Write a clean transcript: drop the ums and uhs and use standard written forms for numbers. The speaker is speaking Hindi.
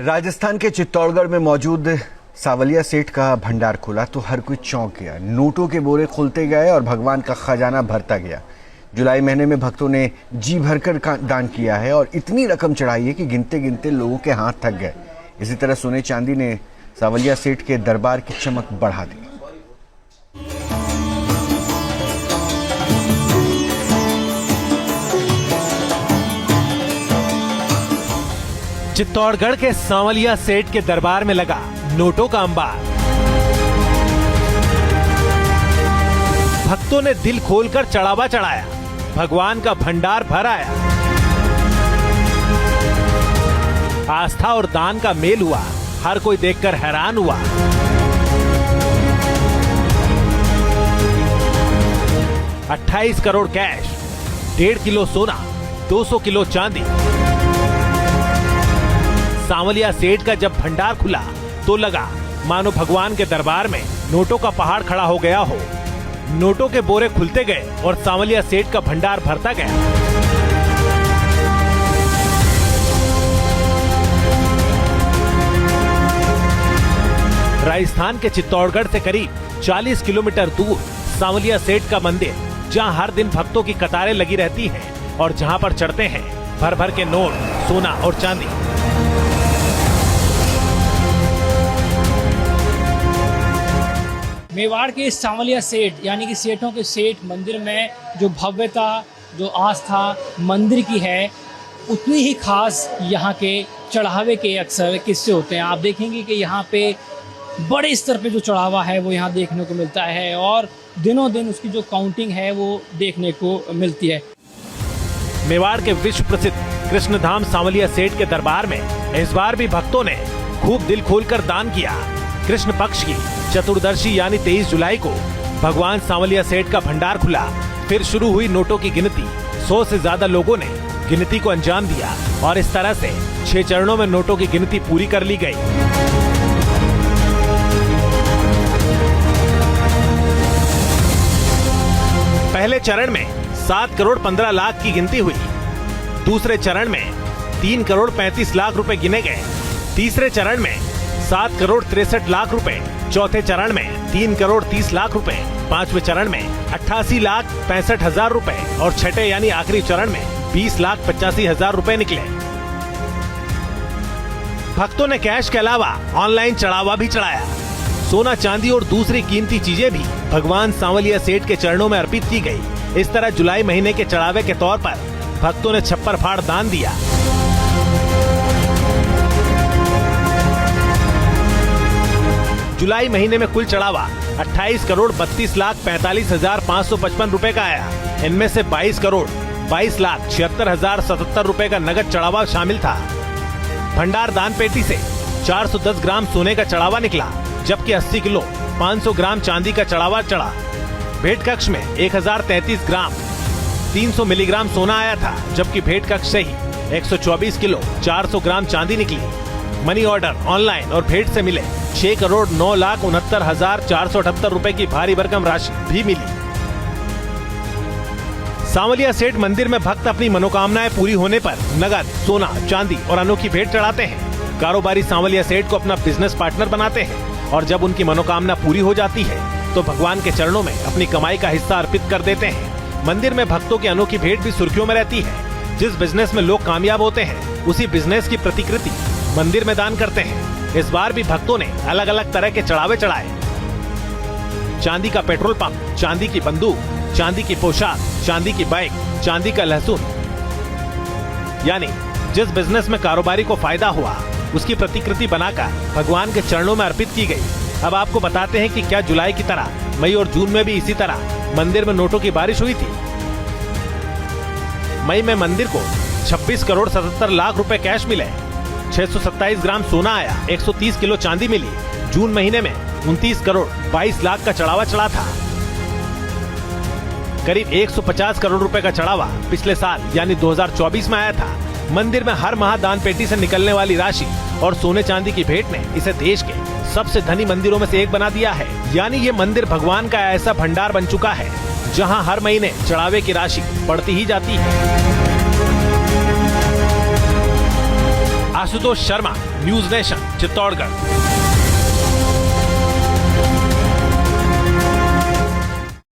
राजस्थान के चित्तौड़गढ़ में मौजूद सावलिया सेठ का भंडार खुला तो हर कोई चौंक गया। नोटों के बोरे खुलते गए और भगवान का खजाना भरता गया। जुलाई महीने में भक्तों ने जी भरकर दान किया है और इतनी रकम चढ़ाई है कि गिनते गिनते लोगों के हाथ थक गए। इसी तरह सोने चांदी ने सावलिया सेठ के दरबार की चमक बढ़ा दी। चित्तौड़गढ़ के सावलिया सेठ के दरबार में लगा नोटों का अंबार। भक्तों ने दिल खोलकर चढ़ावा चढ़ाया, भगवान का भंडार भर आया। आस्था और दान का मेल हुआ, हर कोई देखकर हैरान हुआ। $28 करोड़ कैश, 1.5 किलो सोना, 200 किलो चांदी। सावलिया सेठ का जब भंडार खुला तो लगा मानो भगवान के दरबार में नोटों का पहाड़ खड़ा हो गया हो। नोटों के बोरे खुलते गए और सावलिया सेठ का भंडार भरता गया। राजस्थान के चित्तौड़गढ़ से करीब 40 किलोमीटर दूर सावलिया सेठ का मंदिर, जहां हर दिन भक्तों की कतारें लगी रहती हैं और जहां पर चढ़ते हैं भर भर के नोट, सोना और चांदी। मेवाड़ के सावलिया सेठ यानी कि सेठों के सेठ मंदिर में जो भव्यता, जो आस्था मंदिर की है, उतनी ही खास यहाँ के चढ़ावे के अक्सर किस्से होते हैं। आप देखेंगे कि यहाँ पे बड़े स्तर पे जो चढ़ावा है वो यहाँ देखने को मिलता है और दिनों दिन उसकी जो काउंटिंग है वो देखने को मिलती है। मेवाड़ के विश्व प्रसिद्ध कृष्णधाम सावलिया सेठ के दरबार में इस बार भी भक्तों ने खूब दिल खोलकर दान किया। कृष्ण पक्ष की चतुर्दशी यानी 23 जुलाई को भगवान सावलिया सेठ का भंडार खुला। फिर शुरू हुई नोटों की गिनती। 100 से ज्यादा लोगों ने गिनती को अंजाम दिया और इस तरह से 6 चरणों में नोटों की गिनती पूरी कर ली गई। पहले चरण में 7 करोड़ 15 लाख की गिनती हुई। दूसरे चरण में 3 करोड़ 35 लाख रुपए गिने गए। तीसरे चरण में 7 करोड़ 63 लाख रुपए। चौथे चरण में 3 करोड़ 30 लाख रुपए। पांचवें चरण में 88 लाख 65 हजार रुपए और छठे यानी आखिरी चरण में 20 लाख 85 हजार रुपए निकले। भक्तों ने कैश के अलावा ऑनलाइन चढ़ावा भी चढ़ाया। सोना, चांदी और दूसरी कीमती चीजें भी भगवान सावलिया सेठ के चरणों में अर्पित की गई। इस तरह जुलाई महीने के चढ़ावे के तौर पर भक्तों ने छप्पर फाड़ दान दिया। जुलाई महीने में कुल चढ़ावा 28 करोड़ 32 लाख 45 हजार 555 रुपए का आया। इनमें से 22 करोड़ 22 लाख 76 हजार 77 रुपए का नगद चढ़ावा शामिल था। भंडार दान पेटी से 410 ग्राम सोने का चढ़ावा निकला, जबकि 80 किलो 500 ग्राम चांदी का चढ़ावा चढ़ा। भेंट कक्ष में 1033 ग्राम 300 मिलीग्राम सोना आया था, जबकि भेंट कक्ष से ही 124 किलो 400 ग्राम चांदी निकली। मनी ऑर्डर, ऑनलाइन और भेंट से मिले 6 करोड़ 9 लाख 69 हजार 478 रुपए की भारी भरकम राशि भी मिली। सावलिया सेठ मंदिर में भक्त अपनी मनोकामनाएं पूरी होने पर नगद, सोना, चांदी और अनोखी भेंट चढ़ाते हैं। कारोबारी सावलिया सेठ को अपना बिजनेस पार्टनर बनाते हैं और जब उनकी मनोकामना पूरी हो जाती है तो भगवान के चरणों में अपनी कमाई का हिस्सा अर्पित कर देते हैं। मंदिर में भक्तों की अनोखी भेंट भी सुर्खियों में रहती है। जिस बिजनेस में लोग कामयाब होते हैं उसी बिजनेस की प्रतिकृति मंदिर में दान करते हैं। इस बार भी भक्तों ने अलग अलग तरह के चढ़ावे चढ़ाए। चांदी का पेट्रोल पंप, चांदी की बंदूक, चांदी की पोशाक, चांदी की बाइक, चांदी का लहसुन। यानी जिस बिजनेस में कारोबारी को फायदा हुआ उसकी प्रतिकृति बनाकर भगवान के चरणों में अर्पित की गई। अब आपको बताते हैं कि क्या जुलाई की तरह मई और जून में भी इसी तरह मंदिर में नोटों की बारिश हुई थी। मई में मंदिर को 26 करोड़ 77 लाख रुपए कैश मिले। 627 ग्राम सोना आया, 130 किलो चांदी मिली। जून महीने में 29 करोड़ 22 लाख का चढ़ावा चढ़ा था। करीब 150 करोड़ रुपए का चढ़ावा पिछले साल यानी 2024 में आया था। मंदिर में हर माह दान पेटी से निकलने वाली राशि और सोने चांदी की भेंट ने इसे देश के सबसे धनी मंदिरों में से एक बना दिया है। यानी ये मंदिर भगवान का ऐसा भंडार बन चुका है जहां हर महीने चढ़ावे की राशि बढ़ती ही जाती है। Ashutosh Sharma, news nation, Chittorgarh.